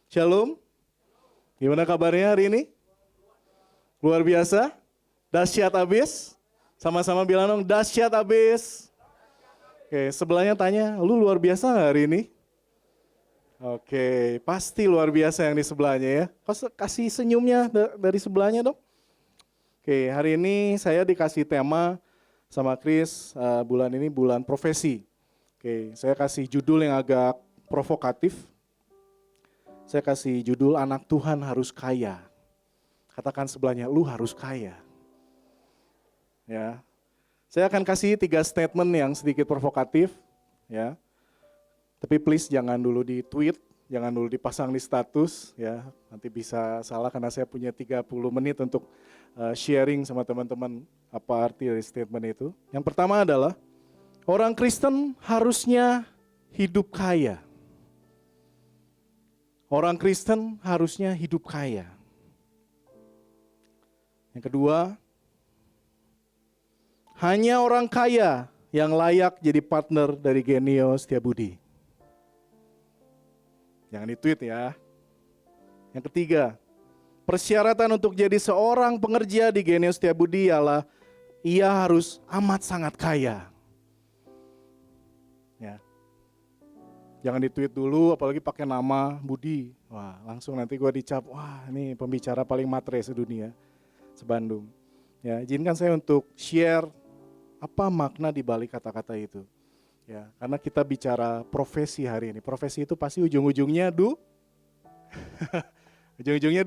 Shalom, gimana kabarnya hari ini? Luar biasa? Dahsyat abis? Sama-sama bilang dong, dahsyat abis. Oke, sebelahnya tanya, lu luar biasa nggak hari ini? Oke, pasti luar biasa yang di sebelahnya ya. Kasih senyumnya dari sebelahnya dong. Oke, hari ini saya dikasih tema sama Chris, bulan ini bulan profesi. Oke, saya kasih judul yang agak provokatif. Saya kasih judul anak Tuhan harus kaya. Katakan sebelahnya, lu harus kaya. Ya, saya akan kasih 3 statement yang sedikit provokatif. Ya, tapi please jangan dulu di tweet, jangan dulu dipasang di status. Ya, nanti bisa salah karena saya punya 30 menit untuk sharing sama teman-teman apa arti dari statement itu. Yang pertama adalah orang Kristen harusnya hidup kaya. Orang Kristen harusnya hidup kaya. Yang kedua, hanya orang kaya yang layak jadi partner dari Genio Setiabudi. Jangan di-tweet ya. Yang ketiga, persyaratan untuk jadi seorang pengerja di Genio Setiabudi ialah ia harus amat sangat kaya. Ya. Jangan di-tweet dulu, apalagi pakai nama Budi. Wah, langsung nanti gue dicap, wah ini pembicara paling matre sedunia, sebandung. Ya, izinkan saya untuk share apa makna di balik kata-kata itu. Ya, karena kita bicara profesi hari ini. Profesi itu pasti ujung-ujungnya ujung-ujungnya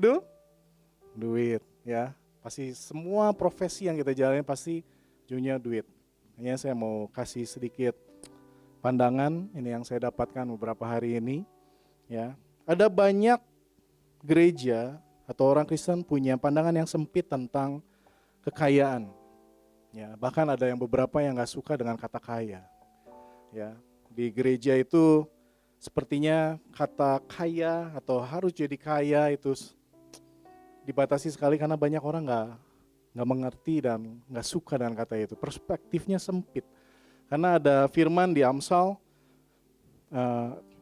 duit. Ya, pasti semua profesi yang kita jalani pasti ujungnya duit. Hanya saya mau kasih sedikit pandangan ini yang saya dapatkan beberapa hari ini. Ya, ada banyak gereja atau orang Kristen punya pandangan yang sempit tentang kekayaan. Ya, bahkan ada yang beberapa yang nggak suka dengan kata kaya. Ya, di gereja itu sepertinya kata kaya atau harus jadi kaya itu dibatasi sekali karena banyak orang nggak mengerti dan nggak suka dengan kata itu. Perspektifnya sempit. Karena ada firman di Amsal,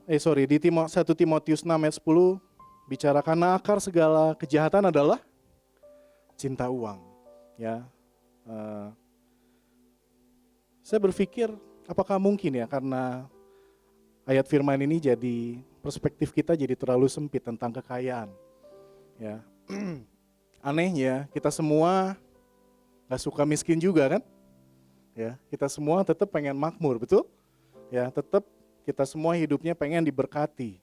di 1 Timotius 6 ayat 10 bicara karena akar segala kejahatan adalah cinta uang. Ya, saya berpikir apakah mungkin ya karena ayat firman ini jadi perspektif kita jadi terlalu sempit tentang kekayaan. Ya, anehnya kita semua nggak suka miskin juga kan? Ya, kita semua tetap pengen makmur, betul? Ya, tetap kita semua hidupnya pengen diberkati.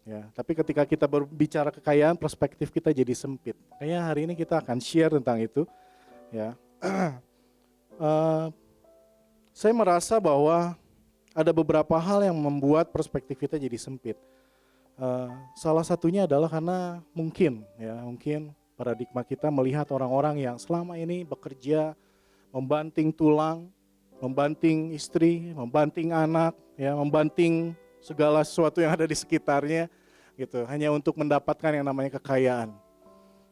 Ya, tapi ketika kita berbicara kekayaan, perspektif kita jadi sempit. Kayaknya hari ini kita akan share tentang itu. Ya, saya merasa bahwa ada beberapa hal yang membuat perspektif kita jadi sempit. Salah satunya adalah karena mungkin paradigma kita melihat orang-orang yang selama ini bekerja, membanting tulang, membanting istri, membanting anak, ya, membanting segala sesuatu yang ada di sekitarnya, gitu, hanya untuk mendapatkan yang namanya kekayaan.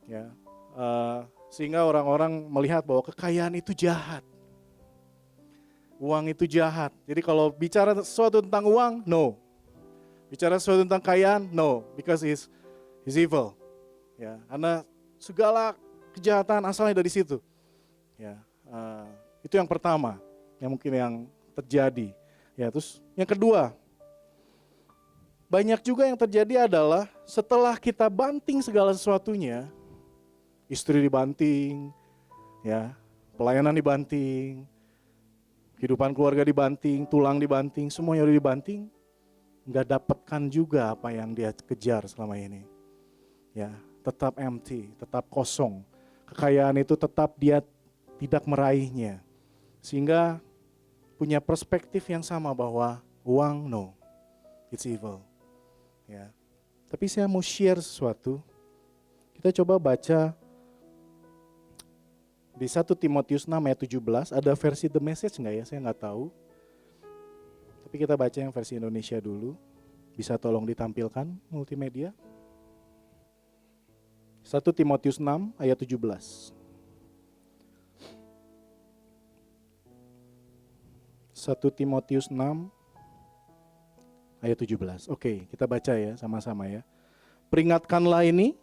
Ya, sehingga orang-orang melihat bahwa kekayaan itu jahat, uang itu jahat. Jadi kalau bicara sesuatu tentang uang, no. Bicara sesuatu tentang kekayaan, no, because he's evil. Ya, karena segala kejahatan asalnya dari situ. Ya. Itu yang pertama, yang mungkin yang terjadi. Ya, terus yang kedua, banyak juga yang terjadi adalah setelah kita banting segala sesuatunya, istri dibanting, ya, pelayanan dibanting, kehidupan keluarga dibanting, tulang dibanting, semuanya udah dibanting, nggak dapatkan juga apa yang dia kejar selama ini. Ya, tetap empty, tetap kosong. Kekayaan itu tetap dia tidak meraihnya. Sehingga punya perspektif yang sama bahwa uang, no, it's evil. Ya. Tapi saya mau share sesuatu. Kita coba baca di 1 Timotius 6 ayat 17, ada versi The Message nggak ya? Saya nggak tahu. Tapi kita baca yang versi Indonesia dulu. Bisa tolong ditampilkan multimedia. 1 Timotius 6 ayat 17. 1 Timotius 6 ayat 17. Oke, kita baca ya sama-sama ya. Peringatkanlah ini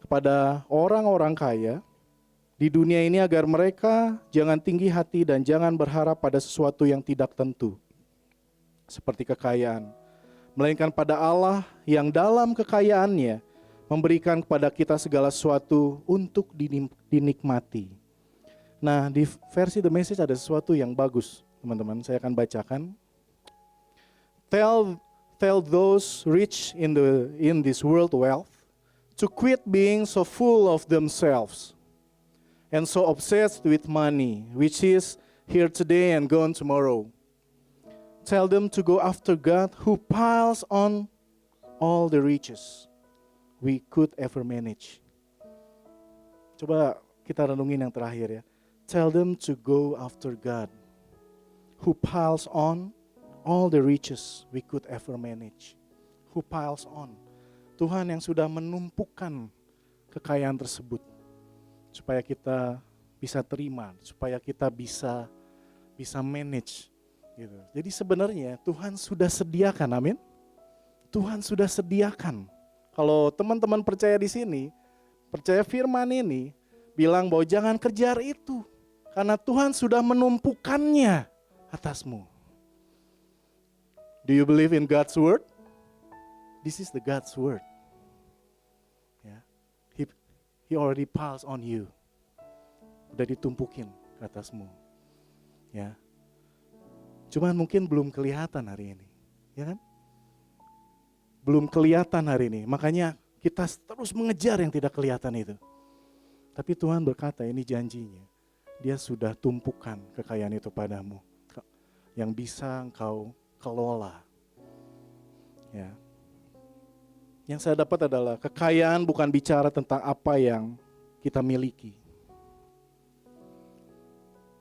kepada orang-orang kaya di dunia ini agar mereka jangan tinggi hati dan jangan berharap pada sesuatu yang tidak tentu, seperti kekayaan, melainkan pada Allah yang dalam kekayaannya memberikan kepada kita segala sesuatu untuk dinikmati. Nah, di versi The Message ada sesuatu yang bagus, teman-teman. Saya akan bacakan. Tell those rich in this world wealth to quit being so full of themselves and so obsessed with money, which is here today and gone tomorrow. Tell them to go after God who piles on all the riches we could ever manage. Coba kita renungin yang terakhir ya. Tell them to go after God who piles on all the riches we could ever manage. Who piles on. Tuhan yang sudah menumpukan kekayaan tersebut supaya kita bisa terima, supaya kita bisa manage gitu. Jadi sebenarnya Tuhan sudah sediakan, amin. Tuhan sudah sediakan. Kalau teman-teman percaya di sini, percaya firman ini bilang bahwa jangan kejar itu karena Tuhan sudah menumpukannya atasmu. Do you believe in God's word? This is the God's word. Ya. He already piles on you. Udah ditumpukin ke atasmu. Ya. Cuman mungkin belum kelihatan hari ini. Ya kan? Belum kelihatan hari ini. Makanya kita terus mengejar yang tidak kelihatan itu. Tapi Tuhan berkata, ini janjinya. Dia sudah tumpukan kekayaan itu padamu. Yang bisa engkau kelola. Ya. Yang saya dapat adalah kekayaan bukan bicara tentang apa yang kita miliki.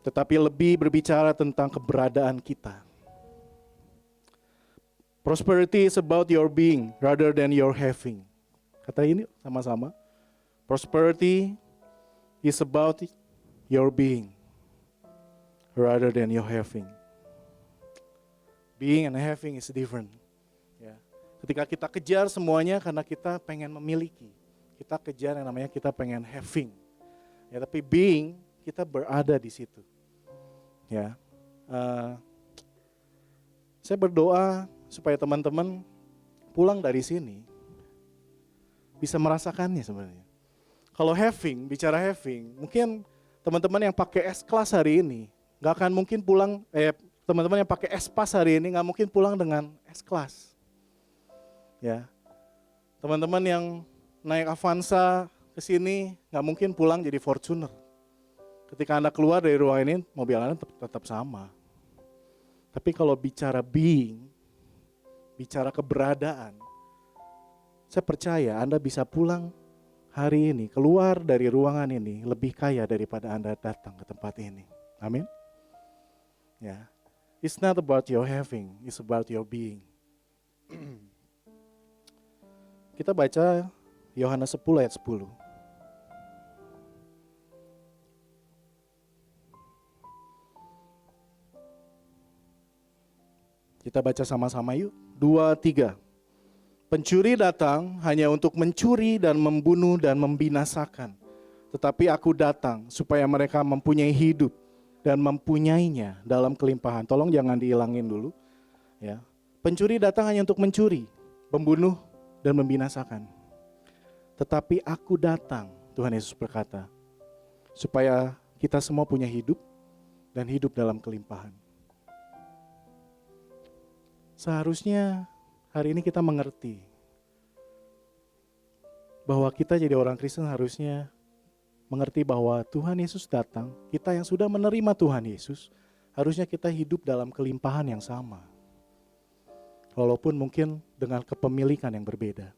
Tetapi lebih berbicara tentang keberadaan kita. Prosperity is about your being rather than your having. Kata ini sama-sama. Prosperity is about your being rather than your having. Being and having is different. Ya. Ketika kita kejar semuanya karena kita pengen memiliki. Kita kejar yang namanya kita pengen having. Ya, tapi being kita berada di situ. Ya. Saya berdoa supaya teman-teman pulang dari sini bisa merasakannya sebenarnya. Kalau having, bicara having, mungkin teman-teman yang pakai S-Class hari ini gak akan mungkin pulang, teman-teman yang pakai S-Pass hari ini gak mungkin pulang dengan S-Class. Ya, teman-teman yang naik Avanza ke sini gak mungkin pulang jadi Fortuner. Ketika Anda keluar dari ruang ini, mobil Anda tetap sama. Tapi kalau bicara being, bicara keberadaan, saya percaya Anda bisa pulang hari ini, keluar dari ruangan ini lebih kaya daripada Anda datang ke tempat ini. Amin. Ya. It's not about your having, it's about your being. Kita baca Yohanes 10 ayat 10. Kita baca sama-sama yuk. 2, 3. Pencuri datang hanya untuk mencuri dan membunuh dan membinasakan. Tetapi aku datang supaya mereka mempunyai hidup dan mempunyainya dalam kelimpahan. Tolong jangan dihilangin dulu. Ya. Pencuri datang hanya untuk mencuri, membunuh dan membinasakan. Tetapi aku datang, Tuhan Yesus berkata, supaya kita semua punya hidup dan hidup dalam kelimpahan. Seharusnya hari ini kita mengerti bahwa kita jadi orang Kristen harusnya mengerti bahwa Tuhan Yesus datang, kita yang sudah menerima Tuhan Yesus, harusnya kita hidup dalam kelimpahan yang sama. Walaupun mungkin dengan kepemilikan yang berbeda.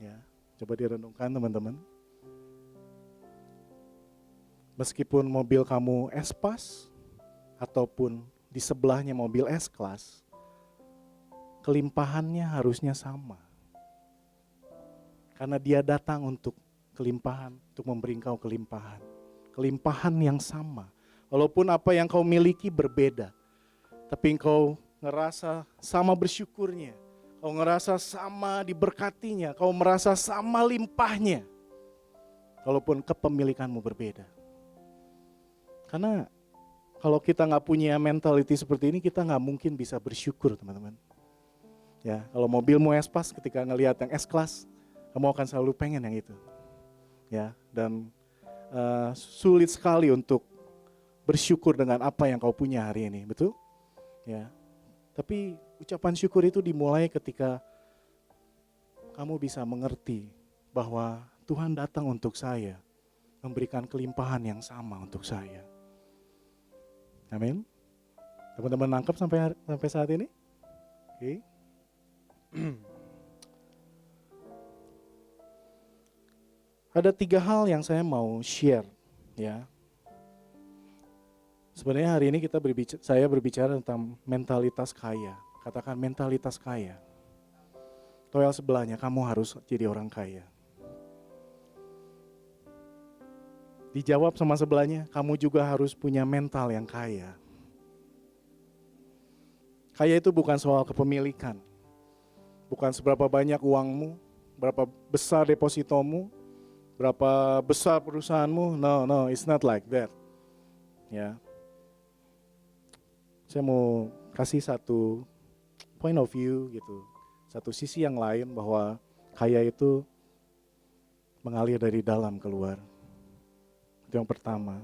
Ya, coba direnungkan teman-teman. Meskipun mobil kamu S-Pass ataupun di sebelahnya mobil S-Class, kelimpahannya harusnya sama. Karena dia datang untuk kelimpahan, untuk memberi engkau kelimpahan. Kelimpahan yang sama. Walaupun apa yang kau miliki berbeda, tapi engkau ngerasa sama bersyukurnya, kau ngerasa sama diberkatinya, kau merasa sama limpahnya, walaupun kepemilikanmu berbeda. Karena kalau kita nggak punya mentality seperti ini, kita nggak mungkin bisa bersyukur, teman-teman. Ya, kalau mobilmu S-Pass, ketika ngelihat yang S-Class, kamu akan selalu pengen yang itu. Ya, dan sulit sekali untuk bersyukur dengan apa yang kau punya hari ini, betul? Ya. Tapi ucapan syukur itu dimulai ketika kamu bisa mengerti bahwa Tuhan datang untuk saya, memberikan kelimpahan yang sama untuk saya. Amin. Teman-teman nangkep sampai saat ini? Oke. Ada 3 hal yang saya mau share, ya. Sebenarnya hari ini saya berbicara tentang mentalitas kaya. Katakan mentalitas kaya. Toel sebelahnya, kamu harus jadi orang kaya. Dijawab sama sebelahnya, kamu juga harus punya mental yang kaya. Kaya itu bukan soal kepemilikan. Bukan seberapa banyak uangmu, berapa besar depositomu, berapa besar perusahaanmu. No, it's not like that. Ya. Saya mau kasih satu point of view gitu. Satu sisi yang lain bahwa kaya itu mengalir dari dalam keluar. Itu yang pertama.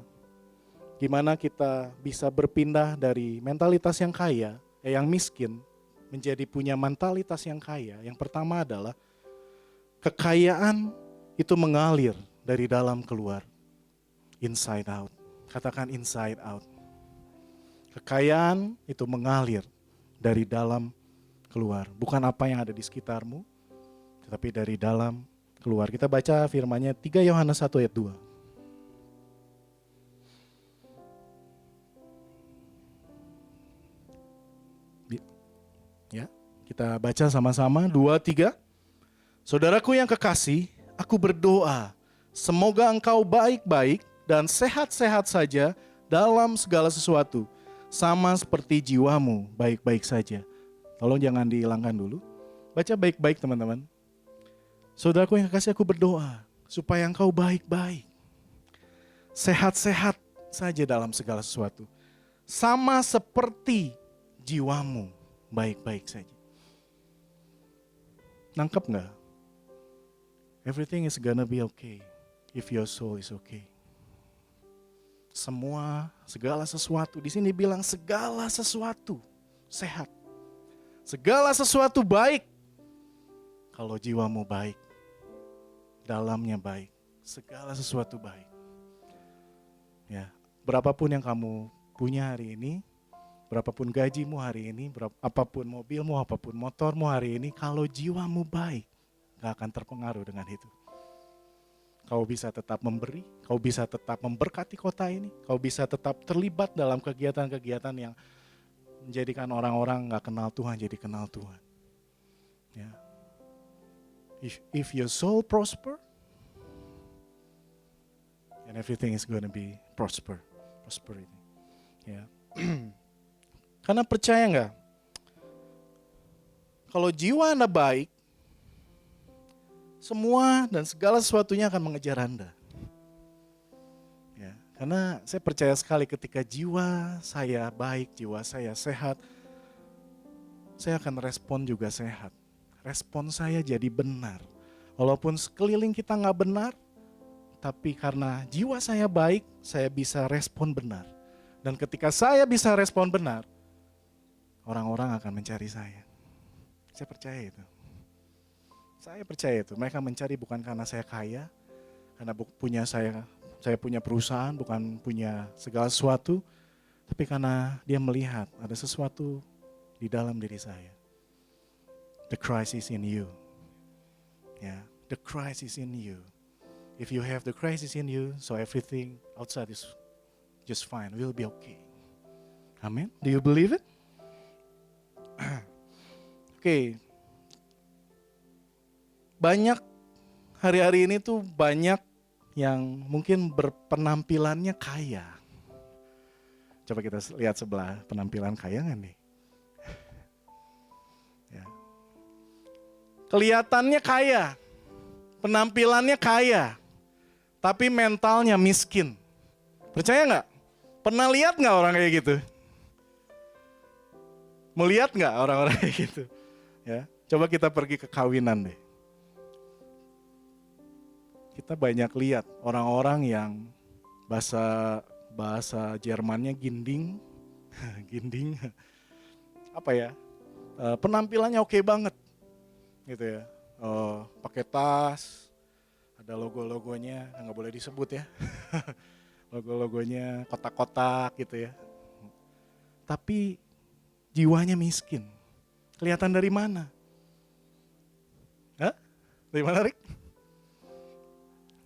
Gimana kita bisa berpindah dari mentalitas yang kaya, yang miskin, menjadi punya mentalitas yang kaya. Yang pertama adalah kekayaan itu mengalir dari dalam keluar. Inside out. Katakan inside out. Kekayaan itu mengalir dari dalam keluar. Bukan apa yang ada di sekitarmu, tetapi dari dalam keluar. Kita baca firman-Nya 3 Yohanes 1 ayat 2. Ya, kita baca sama-sama 2, 3. Saudaraku yang kekasih, aku berdoa, semoga engkau baik-baik dan sehat-sehat saja dalam segala sesuatu, sama seperti jiwamu baik-baik saja. Tolong jangan dihilangkan dulu. Baca baik-baik teman-teman. Saudaraku yang kekasih, aku berdoa supaya engkau baik-baik, sehat-sehat saja dalam segala sesuatu, sama seperti jiwamu baik-baik saja. Nangkep nggak? Everything is gonna be okay if your soul is okay. Segala sesuatu, di sini bilang segala sesuatu sehat. Segala sesuatu baik. Kalau jiwamu baik, dalamnya baik, segala sesuatu baik. Ya, berapapun yang kamu punya hari ini, berapapun gajimu hari ini, apapun mobilmu, apapun motormu hari ini, kalau jiwamu baik, gak akan terpengaruh dengan itu. Kau bisa tetap memberi, kau bisa tetap memberkati kota ini, kau bisa tetap terlibat dalam kegiatan-kegiatan yang menjadikan orang-orang gak kenal Tuhan jadi kenal Tuhan. Ya. If your soul prosper, and everything is going to be prosperity. Ya. Karena percaya nggak? Kalau jiwa Anda baik, semua dan segala sesuatunya akan mengejar Anda. Ya, karena saya percaya sekali ketika jiwa saya baik, jiwa saya sehat, saya akan respon juga sehat. Respon saya jadi benar. Walaupun sekeliling kita nggak benar, tapi karena jiwa saya baik, saya bisa respon benar. Dan ketika saya bisa respon benar, orang-orang akan mencari saya. Saya percaya itu. Saya percaya itu. Mereka mencari bukan karena saya kaya, karena saya punya perusahaan, bukan punya segala sesuatu, tapi karena dia melihat ada sesuatu di dalam diri saya. The Christ is in you. Yeah, the Christ is in you. If you have the Christ is in you, so everything outside is just fine. We'll be okay. Amen. Do you believe it? Oke. Banyak hari-hari ini tuh banyak yang mungkin berpenampilannya kaya. Coba kita lihat sebelah penampilan kaya nggak nih? Kelihatannya kaya, penampilannya kaya, tapi mentalnya miskin. Percaya nggak? Pernah lihat nggak orang kayak gitu? Melihat nggak orang-orang kayak gitu? Ya, coba kita pergi ke kawinan deh. Kita banyak lihat orang-orang yang bahasa Jermannya ginding, ginding, apa ya? Penampilannya oke banget, gitu ya. Pakai tas, ada logo-logonya, nggak boleh disebut ya. Logo-logonya kotak-kotak gitu ya. Tapi jiwanya miskin. Kelihatan dari mana? Hah? Dari mana, Rik?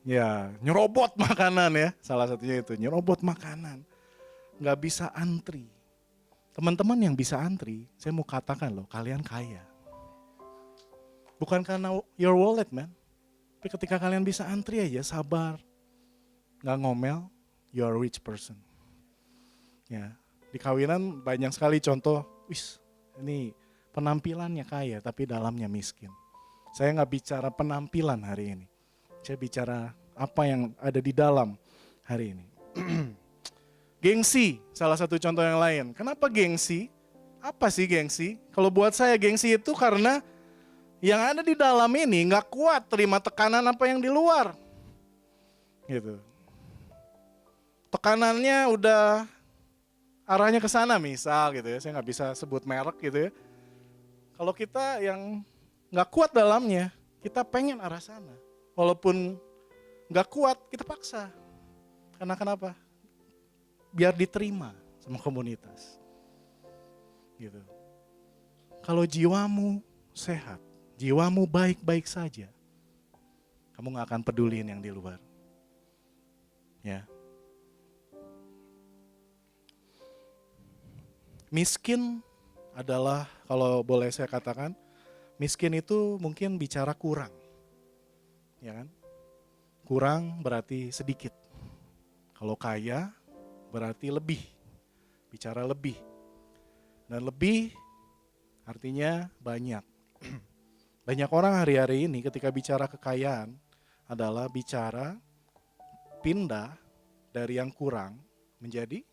Ya, nyerobot makanan ya. Salah satunya itu, nyerobot makanan. Nggak bisa antri. Teman-teman yang bisa antri, saya mau katakan loh, kalian kaya. Bukan karena your wallet, man. Tapi ketika kalian bisa antri aja, sabar. Nggak ngomel, you're a rich person. Ya, di kawinan banyak sekali contoh, ini penampilannya kaya, tapi dalamnya miskin. Saya nggak bicara penampilan hari ini. Saya bicara apa yang ada di dalam hari ini. Gengsi, salah satu contoh yang lain. Kenapa gengsi? Apa sih gengsi? Kalau buat saya gengsi itu karena yang ada di dalam ini nggak kuat terima tekanan apa yang di luar. Gitu. Tekanannya udah arahnya ke sana misal gitu ya. Saya nggak bisa sebut merek gitu ya. Kalau kita yang nggak kuat dalamnya, kita pengen arah sana. Walaupun nggak kuat, kita paksa. Karena kenapa? Biar diterima sama komunitas. Gitu. Kalau jiwamu sehat, jiwamu baik-baik saja, kamu nggak akan peduliin yang di luar. Ya. Miskin adalah, kalau boleh saya katakan, miskin itu mungkin bicara kurang. Ya kan? Kurang berarti sedikit. Kalau kaya berarti lebih. Bicara lebih. Dan lebih artinya banyak. Banyak orang hari-hari ini ketika bicara kekayaan adalah bicara pindah dari yang kurang menjadi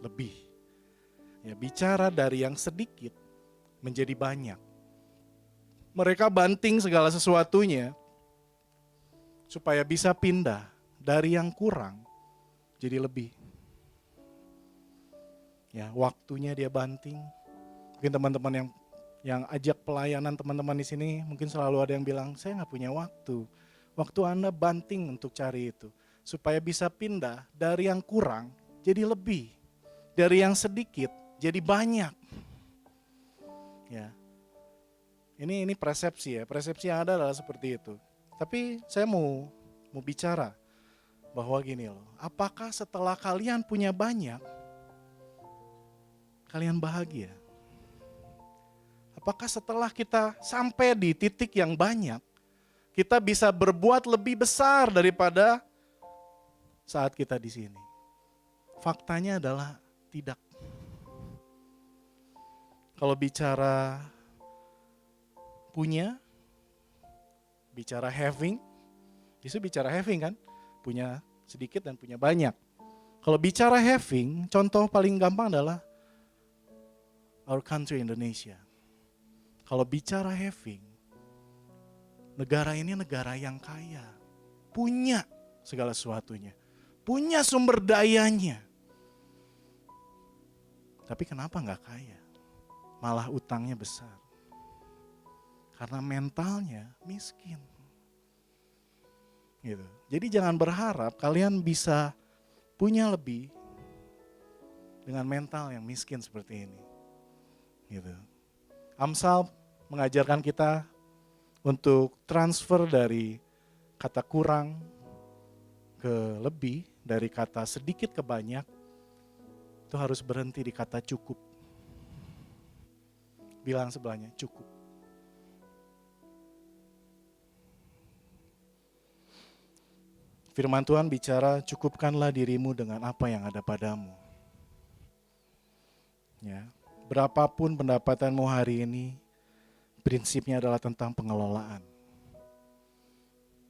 lebih. Ya, bicara dari yang sedikit menjadi banyak. Mereka banting segala sesuatunya supaya bisa pindah dari yang kurang jadi lebih. Ya, waktunya dia banting. Mungkin teman-teman yang ajak pelayanan teman-teman di sini mungkin selalu ada yang bilang, saya nggak punya waktu. Waktu Anda banting untuk cari itu supaya bisa pindah dari yang kurang jadi lebih, dari yang sedikit jadi banyak. Ya. Ini persepsi ya, persepsi yang ada adalah seperti itu. Tapi saya mau bicara bahwa gini loh, apakah setelah kalian punya banyak, kalian bahagia? Apakah setelah kita sampai di titik yang banyak, kita bisa berbuat lebih besar daripada saat kita di sini? Faktanya adalah tidak. Kalau bicara punya, bicara having, justru bicara having kan, punya sedikit dan punya banyak. Kalau bicara having, contoh paling gampang adalah our country Indonesia. Kalau bicara having, negara ini negara yang kaya, punya segala sesuatunya, punya sumber dayanya. Tapi kenapa nggak kaya? Malah utangnya besar. Karena mentalnya miskin. Gitu. Jadi jangan berharap kalian bisa punya lebih dengan mental yang miskin seperti ini. Gitu. Amsal mengajarkan kita untuk transfer dari kata kurang ke lebih, dari kata sedikit ke banyak, itu harus berhenti di kata cukup. Bilang sebelahnya, cukup. Firman Tuhan bicara, cukupkanlah dirimu dengan apa yang ada padamu. Ya, berapapun pendapatanmu hari ini, Prinsipnya adalah tentang pengelolaan.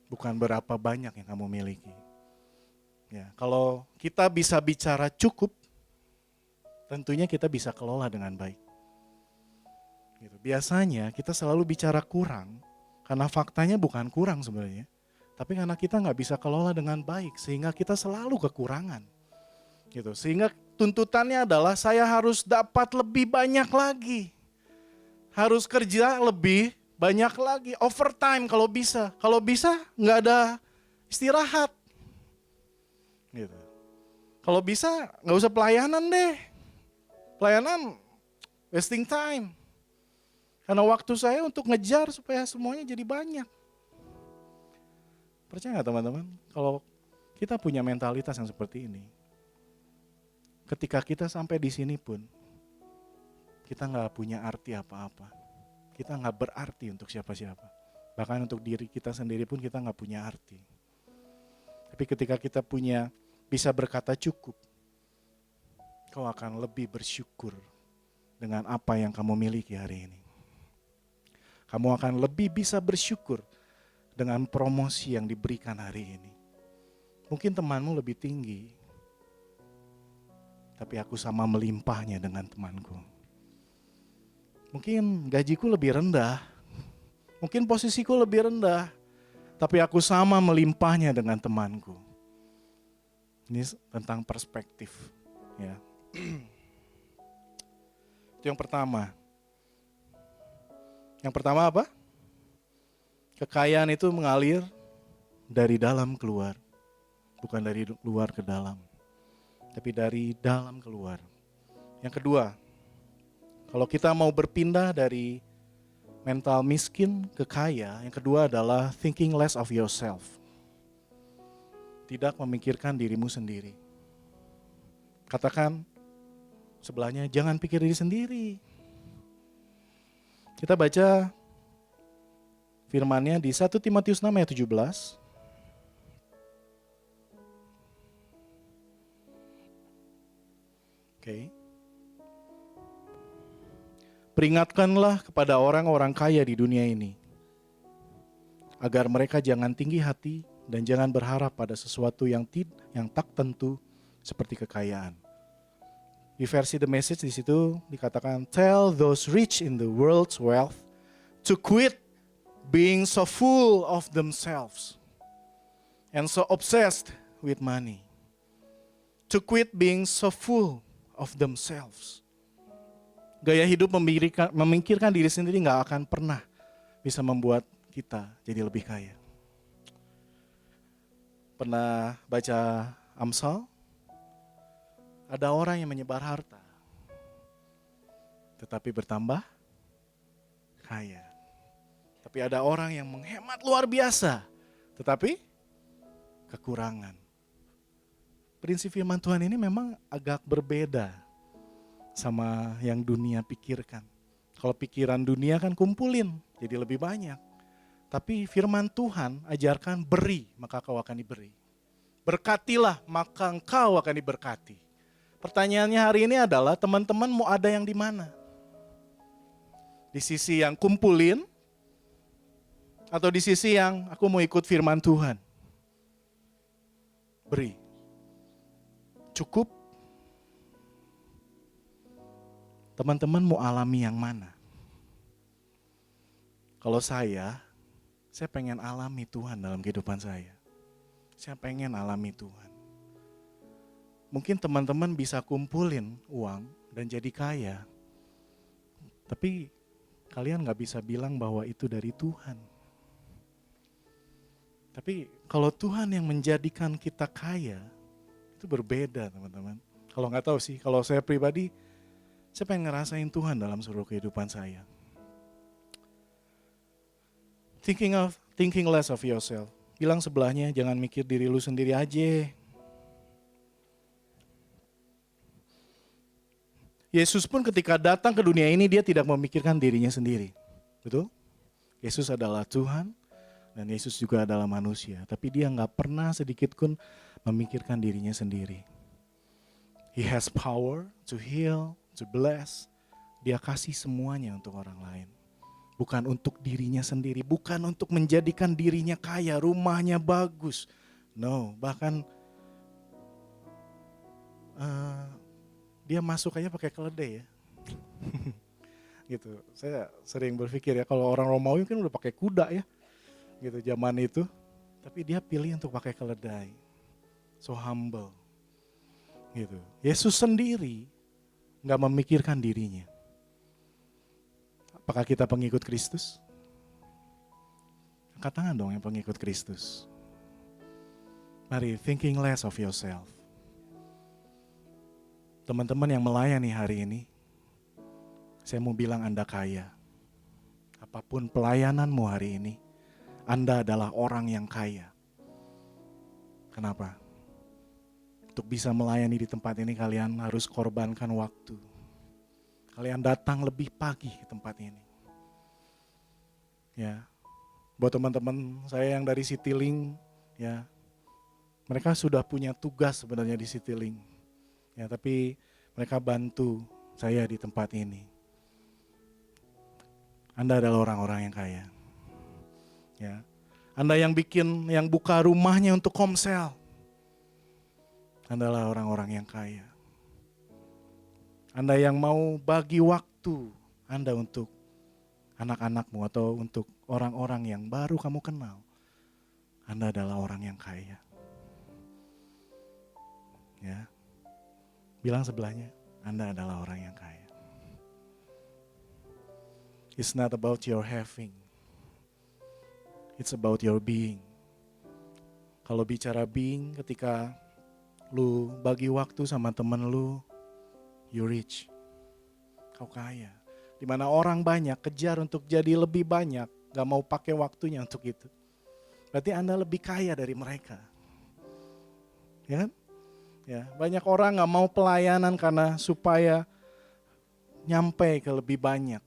Bukan berapa banyak yang kamu miliki. Ya, kalau kita bisa bicara cukup, tentunya kita bisa kelola dengan baik. Gitu. Biasanya kita selalu bicara kurang, karena faktanya bukan kurang sebenarnya. Tapi karena kita nggak bisa kelola dengan baik, sehingga kita selalu kekurangan. Gitu. Sehingga tuntutannya adalah saya harus dapat lebih banyak lagi. Harus kerja lebih banyak lagi, overtime kalau bisa. Kalau bisa nggak ada istirahat. Gitu. Kalau bisa nggak usah pelayanan deh. Pelayanan wasting time. Karena waktu saya untuk ngejar supaya semuanya jadi banyak. Percaya nggak teman-teman? Kalau kita punya mentalitas yang seperti ini, ketika kita sampai di sini pun, kita nggak punya arti apa-apa. Kita nggak berarti untuk siapa-siapa. Bahkan untuk diri kita sendiri pun kita nggak punya arti. Tapi ketika kita bisa berkata cukup, kau akan lebih bersyukur dengan apa yang kamu miliki hari ini. Kamu akan lebih bisa bersyukur dengan promosi yang diberikan hari ini. Mungkin temanmu lebih tinggi, tapi aku sama melimpahnya dengan temanku. Mungkin gajiku lebih rendah, mungkin posisiku lebih rendah, tapi aku sama melimpahnya dengan temanku. Ini tentang perspektif, ya. Itu yang pertama. Yang pertama apa? Kekayaan itu mengalir dari dalam keluar, bukan dari luar ke dalam, tapi dari dalam keluar. Yang kedua, kalau kita mau berpindah dari mental miskin ke kaya, yang kedua adalah thinking less of yourself. Tidak memikirkan dirimu sendiri. Katakan sebelahnya, jangan pikir diri sendiri. Kita baca firman-Nya di 1 Timotius 6 ayat 17. Oke. Peringatkanlah kepada orang-orang kaya di dunia ini, agar mereka jangan tinggi hati dan jangan berharap pada sesuatu yang tak tentu seperti kekayaan. Di versi The Message di situ dikatakan, tell those rich in the world's wealth to quit being so full of themselves and so obsessed with money. To quit being so full of themselves. Gaya hidup memikirkan diri sendiri gak akan pernah bisa membuat kita jadi lebih kaya. Pernah baca Amsal? Ada orang yang menyebar harta, tetapi bertambah kaya. Tapi ada orang yang menghemat luar biasa, tetapi kekurangan. Prinsip firman Tuhan ini memang agak berbeda sama yang dunia pikirkan. Kalau pikiran dunia kan kumpulin, jadi lebih banyak. Tapi firman Tuhan ajarkan beri, maka kau akan diberi. Berkatilah, maka engkau akan diberkati. Pertanyaannya hari ini adalah, teman-teman mau ada yang di mana? Di sisi yang kumpulin, atau di sisi yang aku mau ikut firman Tuhan? Beri. Cukup. Teman-teman mau alami yang mana? Kalau saya pengen alami Tuhan dalam kehidupan saya. Saya pengen alami Tuhan. Mungkin teman-teman bisa kumpulin uang dan jadi kaya. Tapi kalian gak bisa bilang bahwa itu dari Tuhan. Tapi kalau Tuhan yang menjadikan kita kaya, itu berbeda teman-teman. Kalau gak tahu sih, kalau saya pribadi, saya pengen ngerasain Tuhan dalam seluruh kehidupan saya. Thinking less of yourself. Bilang sebelahnya, jangan mikir diri lu sendiri aja. Yesus pun ketika datang ke dunia ini, dia tidak memikirkan dirinya sendiri. Betul? Yesus adalah Tuhan, dan Yesus juga adalah manusia. Tapi dia gak pernah sedikit pun memikirkan dirinya sendiri. He has power to heal, to bless. Dia kasih semuanya untuk orang lain. Bukan untuk dirinya sendiri, bukan untuk menjadikan dirinya kaya, rumahnya bagus. No, bahkan dia masuk aja pakai keledai ya. Gitu. Saya sering berpikir ya, kalau orang Romawi kan udah pakai kuda ya. Gitu zaman itu. Tapi dia pilih untuk pakai keledai. So humble. Gitu. Yesus sendiri nggak memikirkan dirinya. Apakah kita pengikut Kristus? Angkat tangan dong yang pengikut Kristus. Mari, thinking less of yourself. Teman-teman yang melayani hari ini, saya mau bilang Anda kaya. Apapun pelayananmu hari ini, Anda adalah orang yang kaya. Kenapa? Untuk bisa melayani di tempat ini kalian harus korbankan waktu. Kalian datang lebih pagi ke tempat ini. Ya. Buat teman-teman saya yang dari Citylink, ya. Mereka sudah punya tugas sebenarnya di Citylink. Ya, tapi mereka bantu saya di tempat ini. Anda adalah orang-orang yang kaya. Ya. Anda yang buka rumahnya untuk Komsel. Anda adalah orang-orang yang kaya. Anda yang mau bagi waktu Anda untuk anak-anakmu atau untuk orang-orang yang baru kamu kenal. Anda adalah orang yang kaya. Ya. Bilang sebelahnya, Anda adalah orang yang kaya. It's not about your having. It's about your being. Kalau bicara being, ketika lu bagi waktu sama temen lu, you rich. Kau kaya. Dimana orang banyak kejar untuk jadi lebih banyak, gak mau pakai waktunya untuk itu. Berarti Anda lebih kaya dari mereka. Ya kan? Ya, banyak orang gak mau pelayanan karena supaya nyampe ke lebih banyak.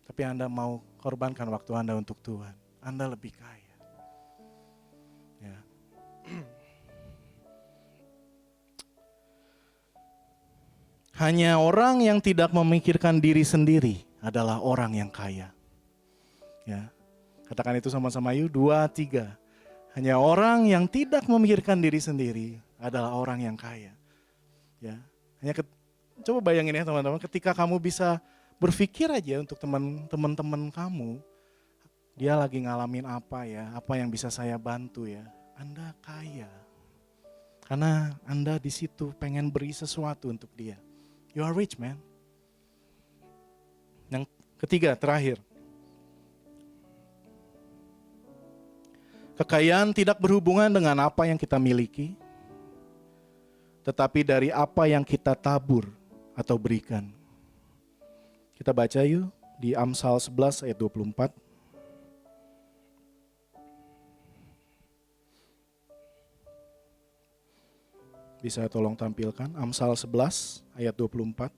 Tapi Anda mau korbankan waktu Anda untuk Tuhan. Anda lebih kaya. Ya. Hanya orang yang tidak memikirkan diri sendiri adalah orang yang kaya. Ya. Katakan itu sama-sama yuk, 2, 3. Hanya orang yang tidak memikirkan diri sendiri adalah orang yang kaya. Ya. Coba bayangin ya teman-teman, ketika kamu bisa berpikir aja untuk teman-teman kamu, dia lagi ngalamin apa ya, apa yang bisa saya bantu ya. Anda kaya. Karena Anda di situ pengen beri sesuatu untuk dia. You are rich, man. Yang ketiga, terakhir. Kekayaan tidak berhubungan dengan apa yang kita miliki, tetapi dari apa yang kita tabur atau berikan. Kita baca yuk di Amsal 11 ayat 24. Bisa tolong tampilkan Amsal 11 ayat 24.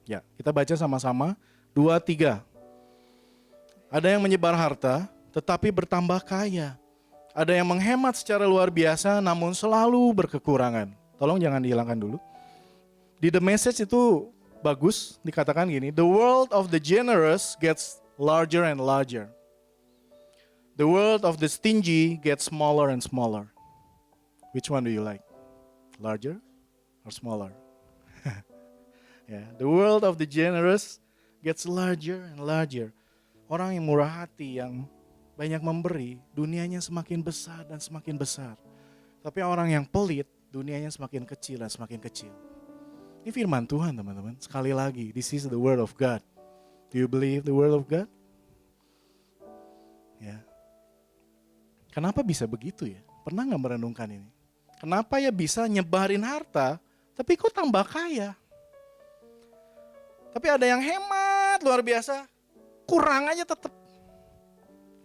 Ya, kita baca sama-sama. 2, 3. Ada yang menyebar harta tetapi bertambah kaya. Ada yang menghemat secara luar biasa namun selalu berkekurangan. Tolong jangan dihilangkan dulu. Di The Message itu bagus dikatakan gini, the world of the generous gets larger and larger. The world of the stingy gets smaller and smaller. Which one do you like? Larger or smaller? Yeah, the world of the generous gets larger and larger. Orang yang murah hati, yang banyak memberi, dunianya semakin besar dan semakin besar. Tapi orang yang pelit, dunianya semakin kecil dan semakin kecil. Ini firman Tuhan teman-teman. Sekali lagi, this is the word of God. Do you believe the word of God? Ya. Kenapa bisa begitu ya? Pernah gak merenungkan ini? Kenapa ya bisa nyebarin harta, tapi kok tambah kaya? Tapi ada yang hemat luar biasa, kurang aja tetap.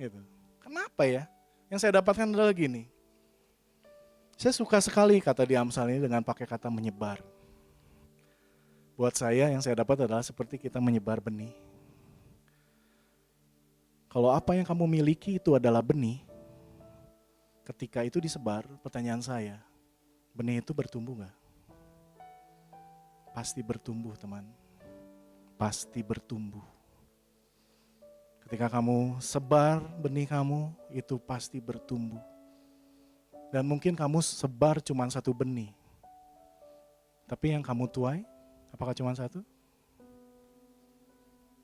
Gitu. Kenapa ya? Yang saya dapatkan adalah gini. Saya suka sekali kata di Amsal ini dengan pakai kata menyebar. Buat saya yang saya dapat adalah seperti kita menyebar benih. Kalau apa yang kamu miliki itu adalah benih, ketika itu disebar, pertanyaan saya, benih itu bertumbuh gak? Pasti bertumbuh teman. Pasti bertumbuh. Ketika kamu sebar benih kamu, itu pasti bertumbuh. Dan mungkin kamu sebar cuma satu benih. Tapi yang kamu tuai, apakah cuma satu?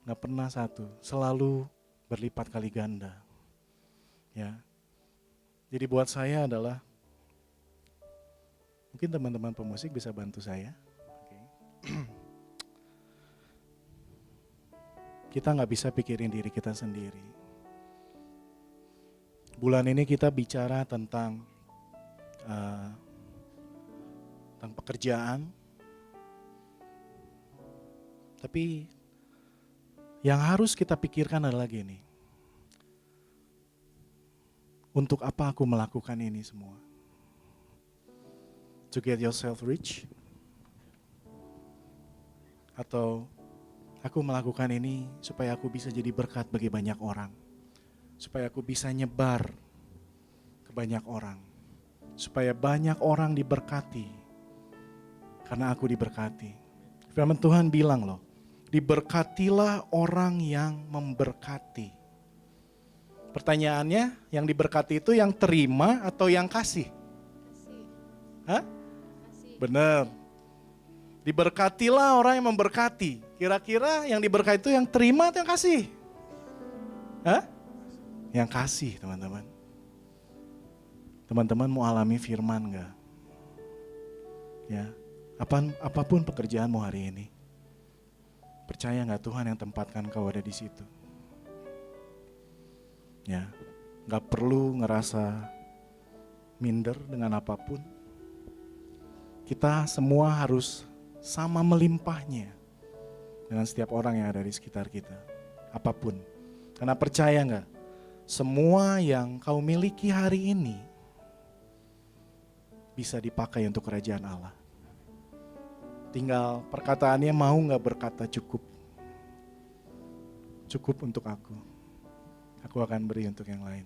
Nggak pernah satu, selalu berlipat kali ganda. Ya. Jadi buat saya adalah, mungkin teman-teman pemusik bisa bantu saya. Oke. Kita nggak bisa pikirin diri kita sendiri. Bulan ini kita bicara tentang pekerjaan. Tapi yang harus kita pikirkan adalah gini. Untuk apa aku melakukan ini semua? To get yourself rich? Atau aku melakukan ini supaya aku bisa jadi berkat bagi banyak orang. Supaya aku bisa nyebar ke banyak orang. Supaya banyak orang diberkati. Karena aku diberkati. Firman Tuhan bilang loh, diberkatilah orang yang memberkati. Pertanyaannya, yang diberkati itu yang terima atau yang kasih? Hah? Benar. Diberkatilah orang yang memberkati. Kira-kira yang diberkati itu yang terima atau yang kasih? Hah? Yang kasih, teman-teman. Teman-teman mau alami firman gak? Ya, apapun pekerjaanmu hari ini, percaya gak Tuhan yang tempatkan kau ada di situ? Ya, gak perlu ngerasa minder dengan apapun. Kita semua harus sama melimpahnya dengan setiap orang yang ada di sekitar kita. Apapun. Karena percaya gak? Semua yang kau miliki hari ini bisa dipakai untuk kerajaan Allah. Tinggal perkataannya mau gak berkata cukup. Cukup untuk aku. Aku akan beri untuk yang lain.